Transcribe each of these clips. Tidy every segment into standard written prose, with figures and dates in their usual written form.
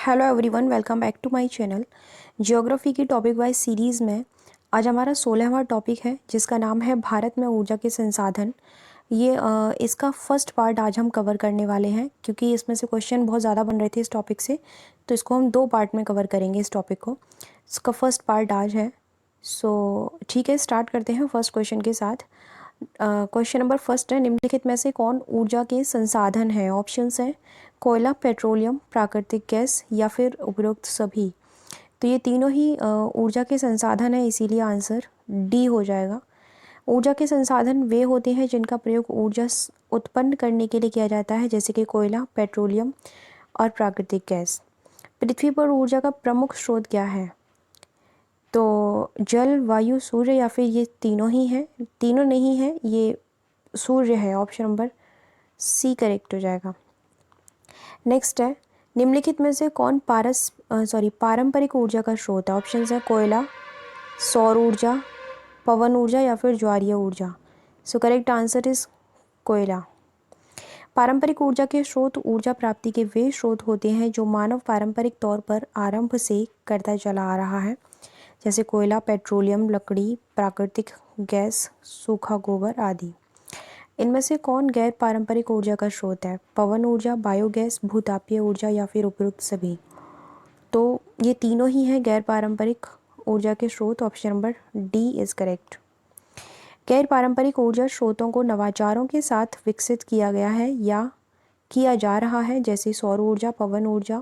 Hello everyone, welcome back to my channel. Geography की topic wise series में आज हमारा 16वां टॉपिक है जिसका नाम है भारत में ऊर्जा के संसाधन। इसका फर्स्ट पार्ट आज हम कवर करने वाले हैं क्योंकि इसमें से क्वेश्चन बहुत ज़्यादा बन रहे थे इस टॉपिक से, तो इसको हम 2 पार्ट में कवर करेंगे इस टॉपिक को। इसका फर्स्ट पार्ट आज है। सो ठीक है, स्टार्ट करते हैं फर्स्ट क्वेश्चन के साथ। क्वेश्चन नंबर फर्स्ट है, निम्नलिखित में से कौन ऊर्जा के संसाधन है? ऑप्शंस हैं कोयला, पेट्रोलियम, प्राकृतिक गैस या फिर उपरोक्त सभी। तो ये तीनों ही ऊर्जा के संसाधन है, इसीलिए आंसर डी हो जाएगा। ऊर्जा के संसाधन वे होते हैं जिनका प्रयोग ऊर्जा उत्पन्न करने के लिए किया जाता है, जैसे कि कोयला, पेट्रोलियम और प्राकृतिक गैस। पृथ्वी पर ऊर्जा का प्रमुख स्रोत क्या है? तो जल, वायु, सूर्य या फिर ये तीनों ही हैं? तीनों नहीं है, ये सूर्य है। ऑप्शन नंबर सी करेक्ट हो जाएगा। नेक्स्ट है, निम्नलिखित में से कौन पारंपरिक ऊर्जा का स्रोत है? ऑप्शन है कोयला, सौर ऊर्जा, पवन ऊर्जा या फिर ज्वारीय ऊर्जा। सो करेक्ट आंसर इज कोयला। पारंपरिक ऊर्जा के स्रोत ऊर्जा प्राप्ति के वे स्रोत होते हैं जो मानव पारंपरिक तौर पर आरंभ से करता चला आ रहा है, जैसे कोयला, पेट्रोलियम, लकड़ी, प्राकृतिक गैस, सूखा गोबर आदि। इनमें से कौन गैर पारंपरिक ऊर्जा का स्रोत है? पवन ऊर्जा, बायोगैस, भूतापीय ऊर्जा या फिर उपरोक्त सभी। तो ये तीनों ही हैं गैर पारंपरिक ऊर्जा के स्रोत। Option number D is correct. गैर पारंपरिक ऊर्जा स्रोतों को नवाचारों के साथ विकसित किया गया है या किया जा रहा है, जैसे सौर ऊर्जा, पवन ऊर्जा,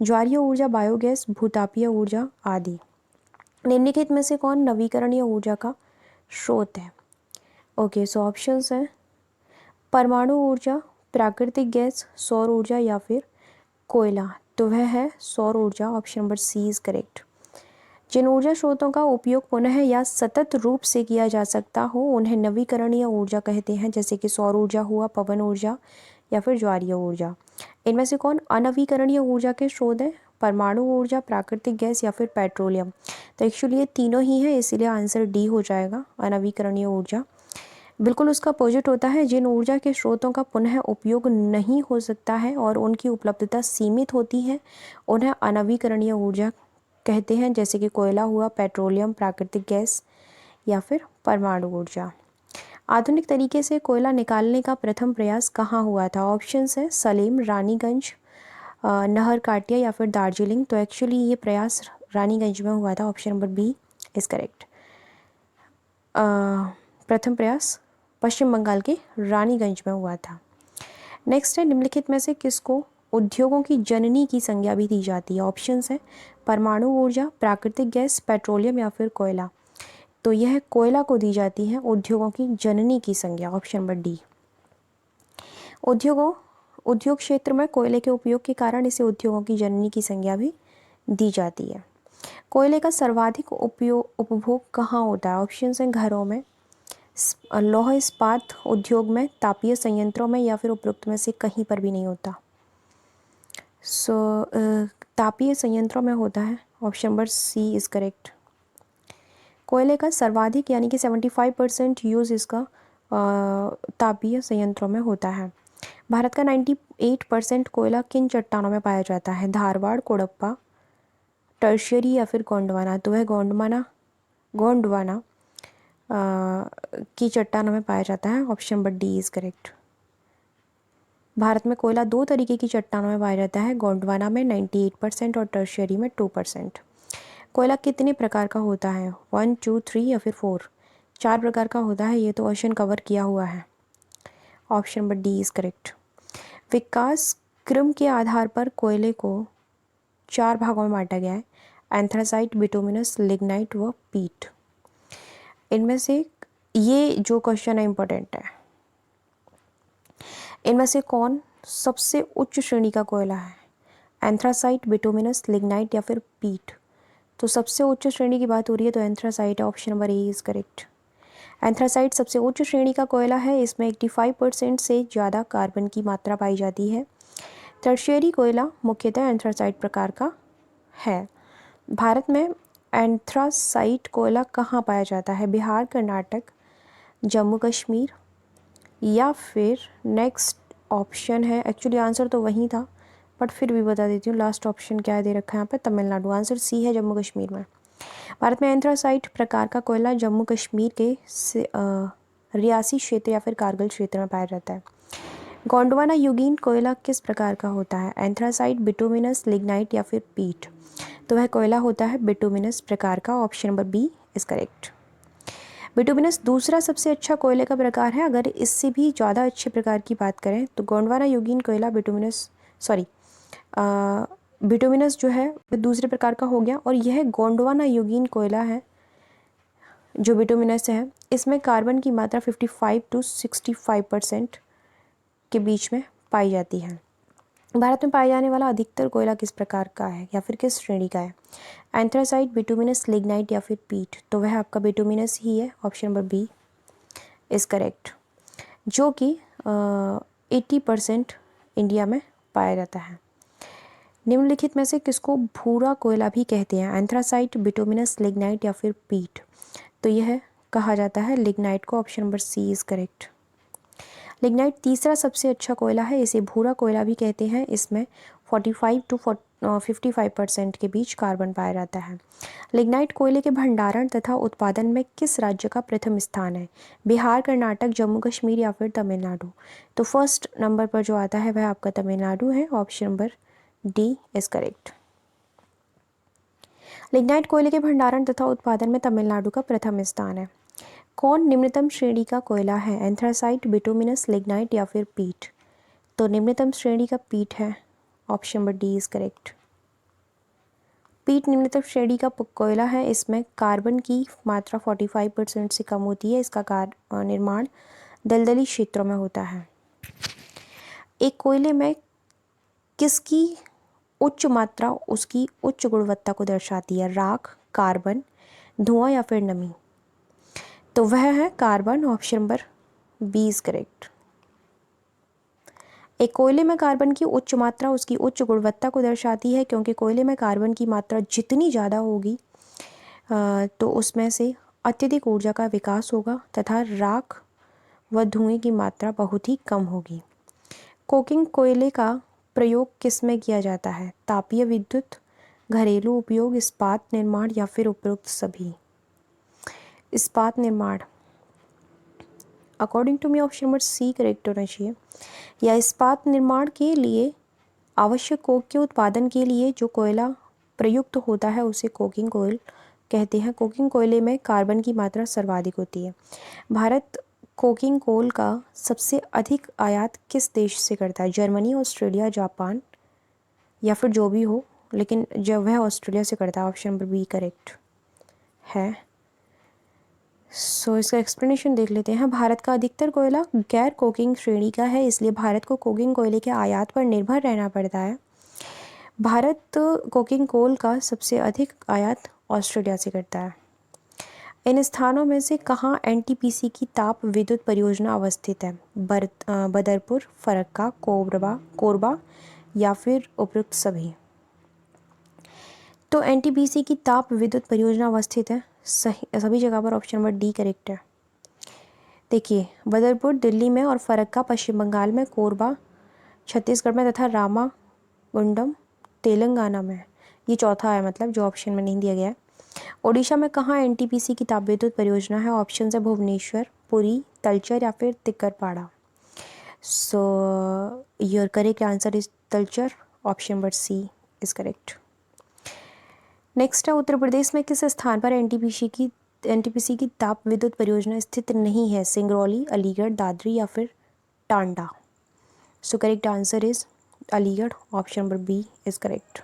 ज्वारीय ऊर्जा, बायोगैस, भूतापीय ऊर्जा आदि। निम्नलिखित में से कौन नवीकरणीय ऊर्जा का स्रोत है? ओके, सो ऑप्शंस हैं परमाणु ऊर्जा, प्राकृतिक गैस, सौर ऊर्जा या फिर कोयला। तो वह है सौर ऊर्जा। Option number C is correct. जिन ऊर्जा स्रोतों का उपयोग पुनः या सतत रूप से किया जा सकता हो उन्हें नवीकरणीय ऊर्जा कहते हैं, जैसे कि सौर ऊर्जा हुआ, पवन ऊर्जा या फिर ज्वारीय ऊर्जा। इनमें से कौन अनवीकरणीय ऊर्जा के स्रोत है? परमाणु ऊर्जा, प्राकृतिक गैस या फिर पेट्रोलियम। तो एक्चुअली ये तीनों ही है, इसीलिए आंसर डी हो जाएगा, अनवीकरणीय ऊर्जा। बिल्कुल उसका अपोजिट होता है, जिन ऊर्जा के स्रोतों का पुनः उपयोग नहीं हो सकता है और उनकी उपलब्धता सीमित होती है, उन्हें अनवीकरणीय ऊर्जा कहते हैं, जैसे कि कोयला हुआ, पेट्रोलियम, प्राकृतिक गैस या फिर परमाणु ऊर्जा। आधुनिक तरीके से कोयला निकालने का प्रथम प्रयास कहाँ हुआ था? ऑप्शंस है सलेम, रानीगंज, नहरकाटिया या फिर दार्जिलिंग। तो एक्चुअली ये प्रयास रानीगंज में हुआ था। Option number B is correct. प्रथम प्रयास पश्चिम बंगाल के रानीगंज में हुआ था। नेक्स्ट है, निम्नलिखित में से किसको उद्योगों की जननी की संज्ञा भी दी जाती है? ऑप्शंस है परमाणु ऊर्जा, प्राकृतिक गैस, पेट्रोलियम या फिर कोयला। तो यह कोयला को दी जाती है उद्योगों की जननी की संज्ञा। Option number D. उद्योग क्षेत्र में कोयले के उपयोग के कारण इसे उद्योगों की जननी की संज्ञा भी दी जाती है। कोयले का सर्वाधिक उपभोग कहाँ होता है? ऑप्शंस हैं घरों में, लौह इस्पात उद्योग में, तापीय संयंत्रों में या फिर उपरोक्त में से कहीं पर भी नहीं होता। तापीय संयंत्रों में होता है। Option number C is correct. कोयले का सर्वाधिक यानी कि 75% यूज़ इसका तापीय संयंत्रों में होता है। भारत का 98% कोयला किन चट्टानों में पाया जाता है? धारवाड़, कोडप्पा, टर्शियरी या फिर गोंडवाना। तो वह गोंडवाना की चट्टानों में पाया जाता है। Option number D is correct. Bharat में कोयला 2 तरीके की चट्टानों में पाया जाता है, गोंडवाना में 98% और टर्शियरी में 2%। कोयला कितने प्रकार का होता है? 1, 2, 3 या फिर 4? 4 प्रकार का होता है, ये तो क्वेश्चन कवर किया हुआ है। Option number D is correct. विकास क्रम के आधार पर कोयले को 4 भागों में बांटा गया है, एंथ्रासाइट, बिटुमिनस, लिग्नाइट व पीट। इनमें से ये जो क्वेश्चन है इंपॉर्टेंट है, इनमें से कौन सबसे उच्च श्रेणी का कोयला है? एंथ्रासाइट, बिटुमिनस, लिग्नाइट या फिर पीट। तो सबसे उच्च श्रेणी की बात हो रही है तो एंथ्रासाइट है। Option number A is correct. Anthracite सबसे उच्च श्रेणी का कोयला है, इसमें 85% से ज़्यादा कार्बन की मात्रा पाई जाती है। टर्शियरी कोयला मुख्यतः एंथ्रासाइट प्रकार का है। भारत में एंथ्रासाइट कोयला कहाँ पाया जाता है? बिहार, कर्नाटक, जम्मू कश्मीर या फिर नेक्स्ट ऑप्शन है, एक्चुअली आंसर तो वही था, बट फिर भी बता देती हूँ। लास्ट ऑप्शन क्या है दे रखा है यहाँ पे, तमिलनाडु। आंसर सी है, जम्मू कश्मीर में। भारत में एंथ्रासाइट प्रकार का कोयला जम्मू कश्मीर के रियासी क्षेत्र या फिर कारगिल क्षेत्र में पाया जाता है। गोंडवाना युगीन कोयला किस प्रकार का होता है? एंथ्रासाइट, बिटुमिनस, लिग्नाइट या फिर पीट? तो वह कोयला होता है बिटुमिनस प्रकार का। Option number B is correct. Bituminous दूसरा सबसे अच्छा कोयले का प्रकार है। अगर इससे भी ज़्यादा अच्छे प्रकार की बात करें तो गोंडवाना युगीन कोयला बिटुमिनस जो है दूसरे प्रकार का हो गया, और यह गोंडवाना युगीन कोयला है जो बिटुमिनस है। इसमें कार्बन की मात्रा 55 to 65% के बीच में पाई जाती है। भारत में पाया जाने वाला अधिकतर कोयला किस प्रकार का है या फिर किस श्रेणी का है? एंथ्रासाइट, बिटुमिनस, लिग्नाइट या फिर पीट? तो वह आपका बिटुमिनस ही है। Option number B is correct, जो कि 80% इंडिया में पाया जाता है। निम्नलिखित में से किसको भूरा कोयला भी कहते हैं? एंथ्रासाइट, बिटुमिनस, लिग्नाइट या फिर पीट? तो यह कहा जाता है लिग्नाइट को। Option number C is correct. Lignite तीसरा सबसे अच्छा कोयला है, इसे भूरा कोयला भी कहते हैं। इसमें 45 to 55% के बीच कार्बन पाया जाता है। लिग्नाइट कोयले के भंडारण तथा उत्पादन में किस राज्य का प्रथम स्थान है? बिहार, कर्नाटक, जम्मू कश्मीर या फिर तमिलनाडु? तो फर्स्ट नंबर पर जो आता है वह आपका तमिलनाडु है। Option number D is correct. Lignite कोयले के भंडारण तथा उत्पादन में तमिलनाडु का प्रथम स्थान है। कौन निम्नतम श्रेणी का कोयला है? एंथ्रासाइट, बिटुमिनस, लिग्नाइट या फिर पीट? तो निम्नतम श्रेणी का पीट है। Option number D is correct. पीट निम्नतम श्रेणी का कोयला है। इसमें कार्बन की मात्रा 45% से कम होती है। इसका निर्माण दलदली क्षेत्रों में होता है। एक कोयले में किसकी उच्च मात्रा उसकी उच्च गुणवत्ता को दर्शाती है? राख, कार्बन, धुआं या फिर नमी? तो वह है carbon. Option number B is correct. एक कोयले में कार्बन की उच्च मात्रा उसकी उच्च गुणवत्ता को दर्शाती है, क्योंकि कोयले में कार्बन की मात्रा जितनी ज़्यादा होगी तो उसमें से अत्यधिक ऊर्जा का विकास होगा तथा राख व धुएं की मात्रा बहुत ही कम होगी। कोकिंग कोयले का प्रयोग किस में किया जाता है? तापीय विद्युत, घरेलू उपयोग, इस्पात निर्माण या फिर उपरोक्त सभी? इस्पात निर्माण। According to me option number C correct होना चाहिए। या इस्पात निर्माण के लिए आवश्यक कोक के उत्पादन के लिए जो कोयला प्रयुक्त होता है उसे कोकिंग कोयल कहते हैं। कोकिंग कोयले में कार्बन की मात्रा सर्वाधिक होती है। भारत कोकिंग कोल का सबसे अधिक आयात किस देश से करता है? जर्मनी, ऑस्ट्रेलिया, जापान या फिर जो भी हो, लेकिन जब वह ऑस्ट्रेलिया से करता है। ऑप्शन नंबर बी करेक्ट है। इसका एक्सप्लेनेशन देख लेते हैं। भारत का अधिकतर कोयला गैर कोकिंग श्रेणी का है, इसलिए भारत को कोकिंग कोयले के आयात पर निर्भर रहना पड़ता है। भारत कोकिंग कोल का सबसे अधिक आयात ऑस्ट्रेलिया से करता है। इन स्थानों में से कहाँ एनटीपीसी की ताप विद्युत परियोजना अवस्थित है? बदरपुर, फरक्का, कोरबा या फिर उपरोक्त सभी? तो एनटीपीसी की ताप विद्युत परियोजना अवस्थित है सभी जगह पर। ऑप्शन नंबर डी करेक्ट है। देखिए, बदरपुर दिल्ली में और फरक्का पश्चिम बंगाल में, कोरबा छत्तीसगढ़ में तथा रामागुंडम तेलंगाना में। ये चौथा है, मतलब जो ऑप्शन में नहीं दिया गया है। ओडिशा में कहाँ एनटीपीसी की ताप विद्युत परियोजना है? ऑप्शन है भुवनेश्वर, पुरी, तलचर या फिर Tikkarpada. So your correct answer is Talcher. Option number C is correct. Next है, उत्तर प्रदेश में किस स्थान पर एनटीपीसी की ताप विद्युत परियोजना स्थित नहीं है? सिंगरौली, अलीगढ़, दादरी या फिर Tanda? So correct answer is Aligarh. Option number B is correct.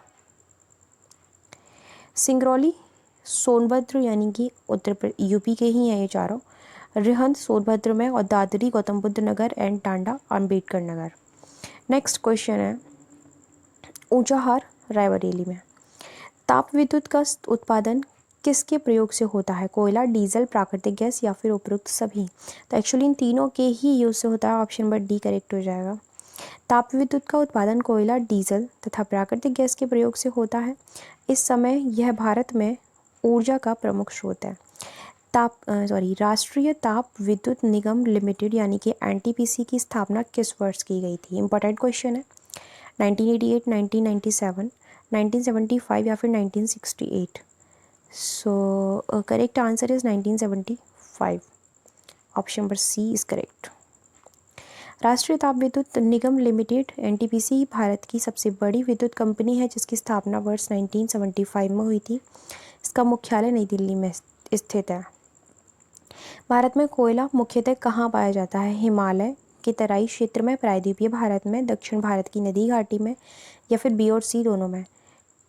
Singrauli Sonbhadra यानी कि यूपी के ही हैं ये चारों। रिहंद सोनभद्र में, और Dadri Gautam Buddh Nagar and Tanda Ambedkar Nagar. Next question है, ऊंचाहार रायबरेली में ताप विद्युत का उत्पादन किसके प्रयोग से होता है? कोयला, डीजल, प्राकृतिक गैस या फिर उपरोक्त सभी? तो एक्चुअली इन तीनों के ही यूज से होता है। ऑप्शन नंबर डी करेक्ट हो जाएगा। ताप विद्युत का उत्पादन कोयला, डीजल तथा प्राकृतिक गैस के प्रयोग से होता है। इस समय यह भारत में ऊर्जा का प्रमुख स्रोत है। राष्ट्रीय ताप विद्युत निगम लिमिटेड यानी कि एनटीपीसी की स्थापना किस वर्ष की गई थी? इंपॉर्टेंट क्वेश्चन है। 1988, 1997, 1975 या फिर 1968? So correct answer is 1975. Option number C is correct. राष्ट्रीय ताप विद्युत निगम लिमिटेड एनटीपीसी भारत की सबसे बड़ी विद्युत कंपनी है जिसकी स्थापना वर्ष 1975 में हुई थी. इसका मुख्यालय नई दिल्ली में स्थित है. भारत में कोयला मुख्यतः कहाँ पाया जाता है? हिमालय के तराई क्षेत्र में, प्रायद्वीपीय भारत में, दक्षिण भारत की नदी घाटी में, या फिर बी और सी दोनों में?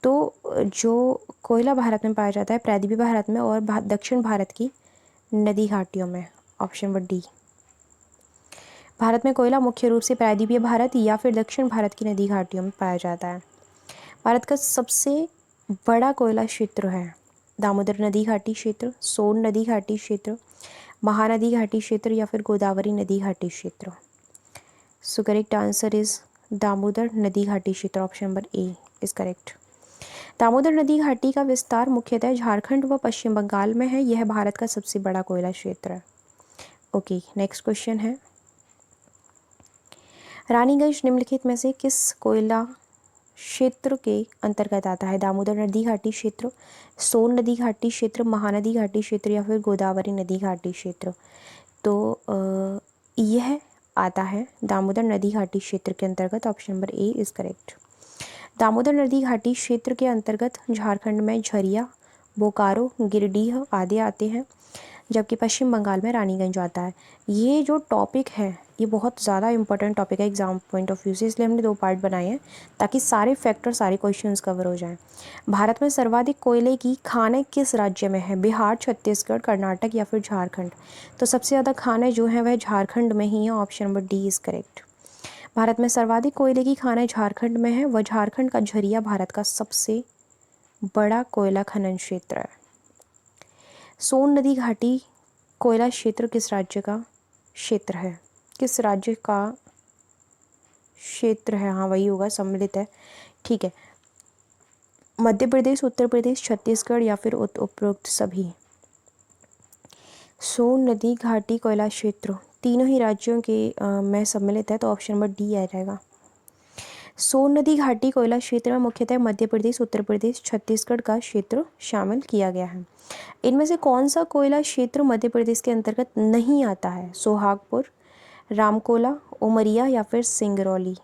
तो जो कोयला भारत में पाया जाता है प्रायद्वीपीय भारत में और दक्षिण भारत की नदी घाटियों में. Option number D. भारत में कोयला मुख्य रूप से प्रायद्वीपीय भारत या फिर दक्षिण भारत की नदी घाटियों में पाया जाता है. भारत का सबसे बड़ा कोयला क्षेत्र है दामोदर नदी घाटी क्षेत्र, सोन नदी घाटी क्षेत्र, महानदी घाटी क्षेत्र या फिर गोदावरी नदी घाटी क्षेत्र. सो करेक्ट आंसर इज दामोदर नदी घाटी क्षेत्र. Option number A is correct. Damodar नदी घाटी का विस्तार मुख्यतः झारखंड व पश्चिम बंगाल में है. यह भारत का सबसे बड़ा कोयला क्षेत्र है. ओके, नेक्स्ट क्वेश्चन है, रानीगंज निम्नलिखित में से किस कोयला क्षेत्र के अंतर्गत आता है? दामोदर नदी घाटी क्षेत्र, सोन नदी घाटी क्षेत्र, महानदी घाटी क्षेत्र या फिर गोदावरी नदी घाटी क्षेत्र? तो यह आता है दामोदर नदी घाटी क्षेत्र के अंतर्गत. Option number A is correct. Damodar नदी घाटी क्षेत्र के अंतर्गत झारखंड में झरिया, बोकारो, गिरिडीह आदि आते हैं, जबकि पश्चिम बंगाल में रानीगंज आता है. ये जो टॉपिक है ये बहुत ज़्यादा इंपॉर्टेंट टॉपिक है एग्जाम पॉइंट ऑफ व्यू से, इसलिए हमने 2 पार्ट बनाए हैं ताकि सारे फैक्टर सारे क्वेश्चंस कवर हो जाएं. भारत में सर्वाधिक कोयले की खानें किस राज्य में है? बिहार, छत्तीसगढ़, कर्नाटक या फिर झारखंड? तो सबसे ज़्यादा खानें जो हैं वह झारखंड में ही हैं. Option number D is correct. Bharat में सर्वाधिक कोयले की खानें झारखंड में है व झारखंड का झरिया भारत का सबसे बड़ा कोयला खनन क्षेत्र है. सोन नदी घाटी कोयला क्षेत्र किस राज्य का क्षेत्र है? किस राज्य का क्षेत्र है? हाँ वही होगा, सम्मिलित है. ठीक है, मध्य प्रदेश, उत्तर प्रदेश, छत्तीसगढ़ या फिर उपरोक्त सभी? सोन नदी घाटी कोयला क्षेत्र तीनों ही राज्यों के में सम्मिलित है, तो ऑप्शन नंबर डी आ जाएगा. सोन नदी घाटी कोयला क्षेत्र में मुख्यतः मध्य प्रदेश, उत्तर प्रदेश, छत्तीसगढ़ का क्षेत्र शामिल किया गया है. इनमें से कौन सा कोयला क्षेत्र मध्य प्रदेश के अंतर्गत नहीं आता है? सोहागपुर, रामकोला, उमरिया या फिर सिंगरौली?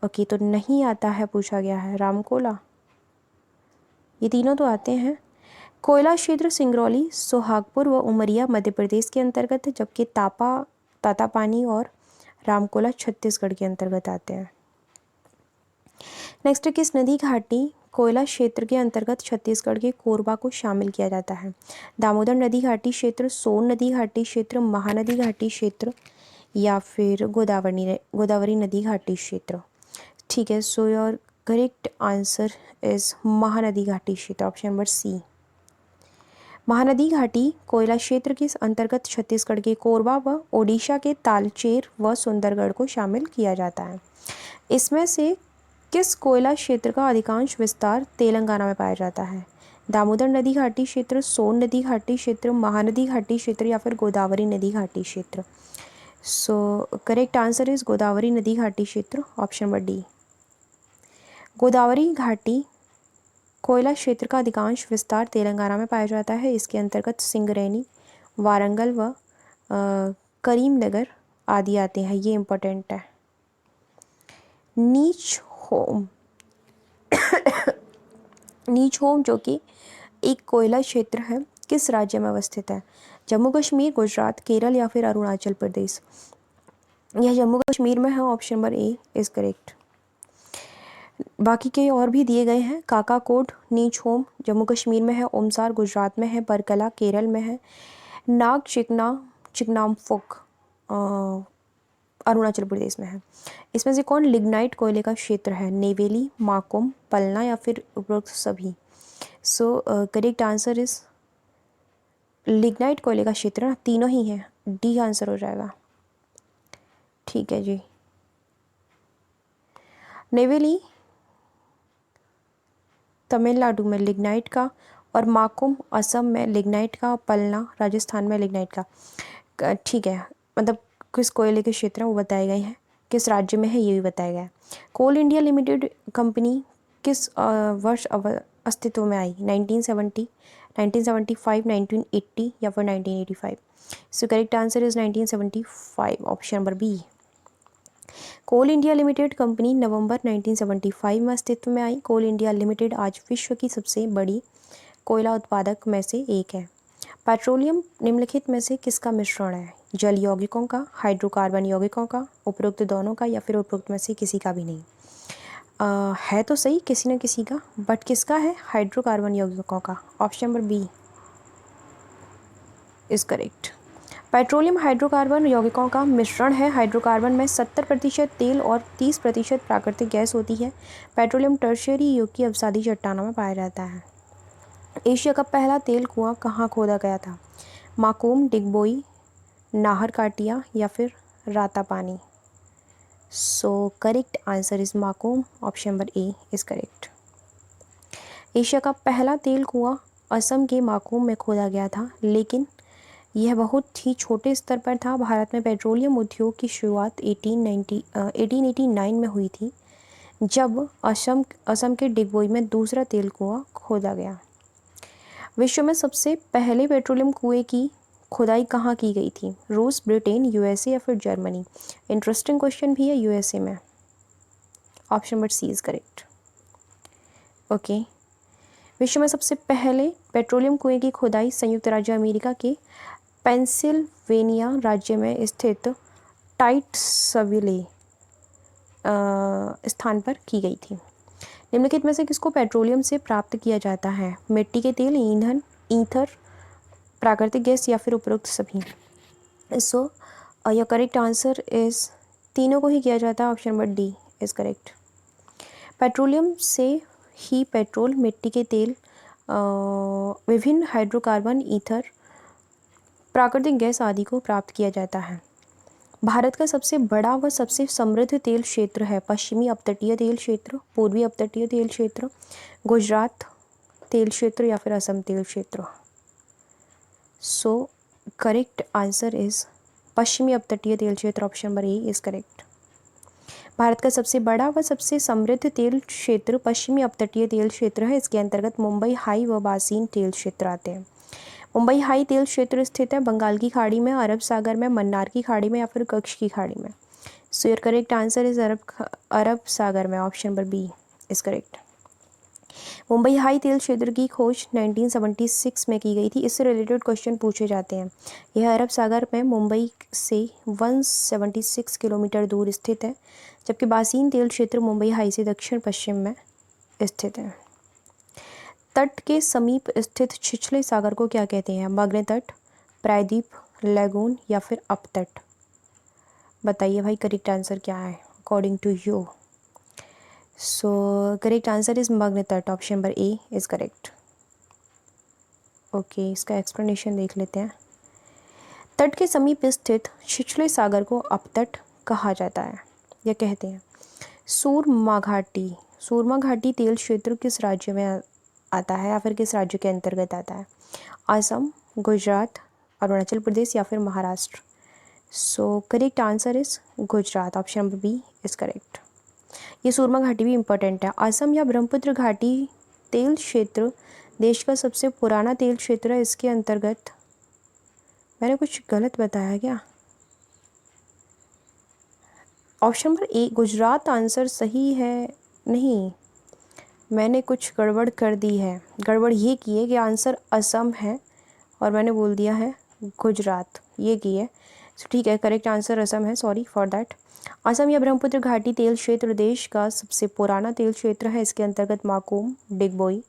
ओके, तो नहीं आता है पूछा गया है. रामकोला, ये तीनों तो आते हैं. कोयला क्षेत्र सिंगरौली, सोहागपुर व उमरिया मध्य प्रदेश के अंतर्गत है, जबकि तातापानी और रामकोला छत्तीसगढ़ के अंतर्गत आते हैं. नेक्स्ट, किस नदी घाटी कोयला क्षेत्र के अंतर्गत छत्तीसगढ़ के कोरबा को शामिल किया जाता है? दामोदर नदी घाटी क्षेत्र, सोन नदी घाटी क्षेत्र, महानदी घाटी क्षेत्र या फिर गोदावरी नदी घाटी क्षेत्र? ठीक है, सो your correct answer is Mahanadi घाटी क्षेत्र. ऑप्शन नंबर सी. महानदी घाटी कोयला क्षेत्र के अंतर्गत छत्तीसगढ़ के कोरबा व ओडिशा के तालचेर व सुंदरगढ़ को शामिल किया जाता है. इसमें से किस कोयला क्षेत्र का अधिकांश विस्तार तेलंगाना में पाया जाता है? दामोदर नदी घाटी क्षेत्र, सोन नदी घाटी क्षेत्र, महानदी घाटी क्षेत्र या फिर गोदावरी नदी घाटी क्षेत्र? सो करेक्ट आंसर इज गोदावरी नदी घाटी क्षेत्र. Option number D. गोदावरी घाटी कोयला क्षेत्र का अधिकांश विस्तार तेलंगाना में पाया जाता है. इसके अंतर्गत सिंगरैनी, वारंगल व करीमनगर आदि आते हैं. ये इम्पोर्टेंट है. नीच होम जो कि एक कोयला क्षेत्र है किस राज्य में अवस्थित है? जम्मू कश्मीर, गुजरात, केरल या फिर अरुणाचल प्रदेश? यह जम्मू कश्मीर में है. Option number A is correct. बाकी के और भी दिए गए हैं. काकाकोड नीच होम जम्मू कश्मीर में है, ओमसार गुजरात में है, बरकला केरल में है, नाग चिकनामफुक अरुणाचल प्रदेश में है. इसमें से कौन लिग्नाइट कोयले का क्षेत्र है? नेवेली, माकुम, पलना या फिर उपरोक्त सभी? सो करेक्ट आंसर इज लिग्नाइट कोयले का क्षेत्र ना, तीनों ही हैं. डी आंसर हो जाएगा. ठीक है जी. नेवेली तमिलनाडु में लिग्नाइट का, और माकुम असम में लिग्नाइट का, पलना राजस्थान में लिग्नाइट का. ठीक है, मतलब किस कोयले के क्षेत्र हैं वो बताए गए हैं. किस राज्य में है ये भी बताया गया है। कोल इंडिया लिमिटेड कंपनी किस वर्ष अस्तित्व में आई? 1970, 1975, 1980 या फिर 1985? So correct answer is 1975, option number B. Coal India Limited company नवंबर 1975 में अस्तित्व में आई। कोल इंडिया लिमिटेड आज विश्व की सबसे बड़ी कोयला उत्पादक में से एक है। पेट्रोलियम निम्नलिखित में से किसका मिश्रण है? जल यौगिकों का, हाइड्रोकार्बन यौगिकों का, उपरोक्त दोनों का या फिर उपरोक्त में से किसी का भी नहीं? है तो सही किसी न किसी का, बट किसका है? हाइड्रोकार्बन यौगिकों का। Option number B is correct. Petroleum hydrocarbon यौगिकों का मिश्रण है। हाइड्रोकार्बन में 70% तेल और 30% प्राकृतिक गैस होती है। पेट्रोलियम टर्शियरी युग की अवसादी चट्टानों में पाया जाता है। एशिया का पहला तेल कुआं कहाँ खोदा गया था? माकूम, डिगबोई, नाहरकाटिया या फिर Ratapani? So correct answer is Makum, option number A is correct. Asia का पहला तेल कुआं असम के माकूम में खोदा गया था, लेकिन यह बहुत ही छोटे स्तर पर था। भारत में पेट्रोलियम उद्योग की शुरुआत 1889 में हुई थी, जब असम के डिगबोई में दूसरा तेल कुआं खोदा गया। विश्व में सबसे पहले पेट्रोलियम कुएं की खुदाई कहाँ की गई थी? रूस, ब्रिटेन, यूएसए या फिर जर्मनी? इंटरेस्टिंग क्वेश्चन भी है, यूएसए में। Option number C is correct. Okay, विश्व में सबसे पहले पेट्रोलियम कुएं की खुदाई संयुक्त राज्य अमेरिका के पेंसिल्वेनिया राज्य में स्थित टाइट्सविले स्थान पर की गई थी। निम्नलिखित में से किसको पेट्रोलियम से प्राप्त किया जाता है? मिट्टी के तेल, ईंधन, ईथर, प्राकृतिक गैस या फिर उपरोक्त सभी? सो योर करेक्ट आंसर इज तीनों को ही किया जाता है। Option number D is correct. Petroleum से ही पेट्रोल, मिट्टी के तेल, विभिन्न हाइड्रोकार्बन, ईथर, प्राकृतिक गैस आदि को प्राप्त किया जाता है। भारत का सबसे बड़ा व सबसे समृद्ध तेल क्षेत्र है? पश्चिमी अपतटीय तेल क्षेत्र, पूर्वी अपतटीय तेल क्षेत्र, गुजरात तेल क्षेत्र या फिर असम तेल क्षेत्र? सो करेक्ट आंसर इज पश्चिमी अपतटीय तेल क्षेत्र, option number A is correct. Bharat का सबसे बड़ा व सबसे समृद्ध तेल क्षेत्र पश्चिमी अपतटीय तेल क्षेत्र है। इसके अंतर्गत मुंबई हाई व बासीन तेल क्षेत्र आते हैं। मुंबई हाई तेल क्षेत्र स्थित है बंगाल की खाड़ी में, अरब सागर में, मन्नार की खाड़ी में या फिर कच्छ की खाड़ी में? So your correct answer is Arab Sagar में, option number B is correct. Mumbai High तेल क्षेत्र की खोज 1976 में की गई थी। इससे रिलेटेड क्वेश्चन पूछे जाते हैं। यह अरब सागर में मुंबई से 176 किलोमीटर दूर स्थित है, जबकि बासीन तेल क्षेत्र मुंबई हाई से दक्षिण पश्चिम में स्थित है। तट के समीप स्थित छिछले सागर को क्या कहते हैं? मग्न तट, प्रायद्वीप, लैगून या फिर अपतट? बताइए भाई करेक्ट आंसर क्या है according to you? So correct answer is मग्न तट, option number A is correct. Okay, इसका एक्सप्लेनेशन देख लेते हैं। तट के समीप स्थित छिछले सागर को अपतट कहा जाता है या कहते हैं। सूरमा घाटी, सूरमा घाटी तेल क्षेत्र किस राज्य में आता है या फिर किस राज्य के अंतर्गत आता है? असम, गुजरात, अरुणाचल प्रदेश या फिर Maharashtra? So correct answer is Gujarat, option number B is correct. ये सूरमा घाटी भी इम्पोर्टेंट है। असम या ब्रह्मपुत्र घाटी तेल क्षेत्र देश का सबसे पुराना तेल क्षेत्र है। इसके अंतर्गत मैंने कुछ गलत बताया क्या? ऑप्शन नंबर ए गुजरात आंसर सही है? नहीं, मैंने कुछ गड़बड़ कर दी है। गड़बड़ ये की है कि आंसर असम है और मैंने बोल दिया है गुजरात, ये की है। ठीक है, करेक्ट आंसर असम है, सॉरी फॉर दैट। असम या ब्रह्मपुत्र घाटी तेल क्षेत्र देश का सबसे पुराना तेल क्षेत्र है। इसके अंतर्गत माकूम, डिगबोई,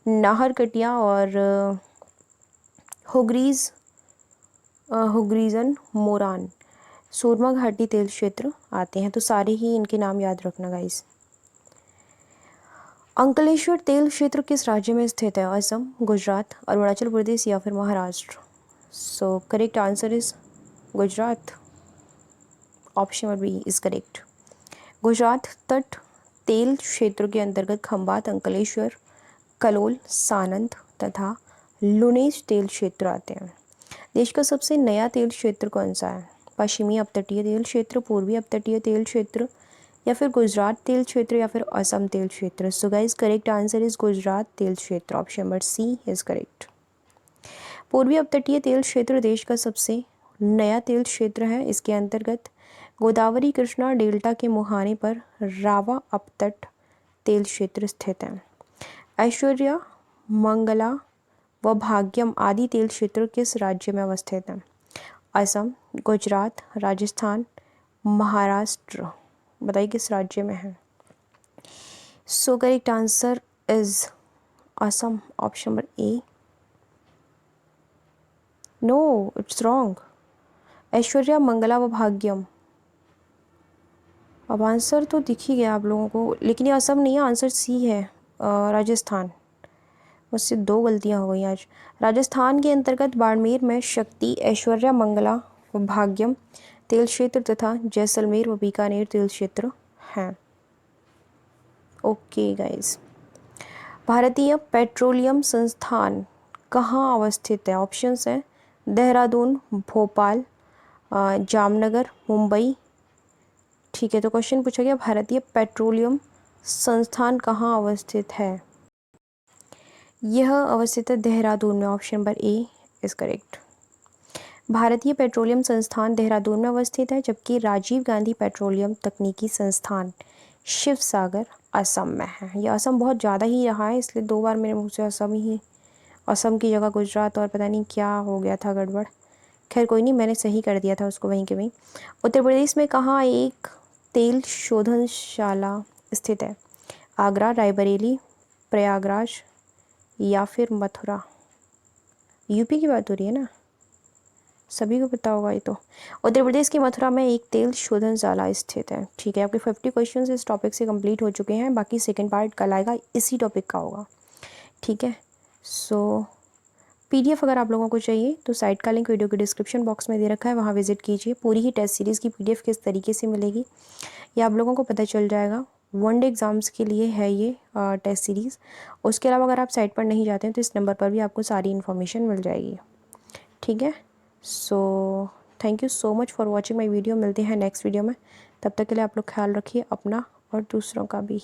नाहरकटिया और हुग्रीजन, मोरान, सूरमा घाटी तेल क्षेत्र आते हैं। तो सारे ही इनके नाम याद रखना गाइस। अंकलेश्वर तेल क्षेत्र किस राज्य में स्थित है? असम, गुजरात, अरुणाचल प्रदेश या फिर Maharashtra? So correct answer is Gujarat, option number B is correct. Gujarat तट तेल क्षेत्र के अंतर्गत खंभात, अंकलेश्वर, कलोल, सानंद तथा लुणेज तेल क्षेत्र आते हैं। देश का सबसे नया तेल क्षेत्र कौन सा है? पश्चिमी अपतटीय तेल क्षेत्र, पूर्वी अपतटीय तेल क्षेत्र, या फिर गुजरात तेल क्षेत्र, या फिर असम तेल क्षेत्र। So guys correct answer is Gujarat तेल क्षेत्र। Option number C is correct. पूर्वी अपतटीय तेल क्षेत्र देश का सबसे नया तेल क्षेत्र है। इसके अंतर्गत गोदावरी कृष्णा डेल्टा के मुहाने पर रावा अपतट तेल क्षेत्र स्थित है। ऐश्वर्या, मंगला व भाग्यम आदि तेल क्षेत्र किस राज्य में अवस्थित हैं? असम, गुजरात, राजस्थान, महाराष्ट्र। बताइए किस राज्य में है? So correct answer is Assam. Option number A. No, it's wrong. Aishwarya, Mangala व भाग्यम। अब आंसर तो दिख ही गया आप लोगों को, लेकिन ये असम नहीं है, आंसर सी है, राजस्थान। मुझसे 2 गलतियां हो गई आज। राजस्थान के अंतर्गत बाड़मेर में शक्ति, ऐश्वर्या, मंगला व भाग्यम तेल क्षेत्र तथा जैसलमेर व बीकानेर तेल क्षेत्र हैं। ओके गाइस, भारतीय पेट्रोलियम संस्थान कहाँ अवस्थित है? ऑप्शंस हैं देहरादून, भोपाल, जामनगर, मुंबई। ठीक है, तो क्वेश्चन पूछा गया भारतीय पेट्रोलियम संस्थान कहाँ अवस्थित है? यह अवस्थित है देहरादून में। Option number A is correct. भारतीय पेट्रोलियम संस्थान देहरादून में अवस्थित है, जबकि राजीव गांधी पेट्रोलियम तकनीकी संस्थान शिवसागर असम में है। यह असम बहुत ज़्यादा ही रहा है, इसलिए 2 बार मेरे मुँह से असम की जगह गुजरात और पता नहीं क्या हो गया था गड़बड़। खैर कोई नहीं, मैंने सही कर दिया था उसको वहीं के वहीं। उत्तर प्रदेश में कहाँ एक तेल शोधनशाला स्थित है? आगरा, रायबरेली, प्रयागराज या फिर मथुरा। यूपी की बात हो रही है ना, सभी को पता होगा ये तो। उत्तर प्रदेश की मथुरा में एक तेल शोधनशाला स्थित है। ठीक है, आपके 50 क्वेश्चंस इस टॉपिक से कंप्लीट हो चुके हैं। बाकी सेकंड पार्ट कल आएगा, इसी टॉपिक का होगा। ठीक है, सो पीडीएफ अगर आप लोगों को चाहिए तो साइट का लिंक वीडियो के डिस्क्रिप्शन बॉक्स में दे रखा है, वहाँ विजिट कीजिए। पूरी ही टेस्ट सीरीज़ की पीडीएफ किस तरीके से मिलेगी ये आप लोगों को पता चल जाएगा। 1 डे एग्ज़ाम्स के लिए है ये टेस्ट सीरीज़। उसके अलावा अगर आप साइट पर नहीं जाते हैं तो इस नंबर पर भी आपको सारी इन्फॉर्मेशन मिल जाएगी। ठीक है, so thank you so much for watching my video. मिलते हैं नेक्स्ट वीडियो में, तब तक के लिए आप लोग ख्याल रखिए अपना और दूसरों का भी।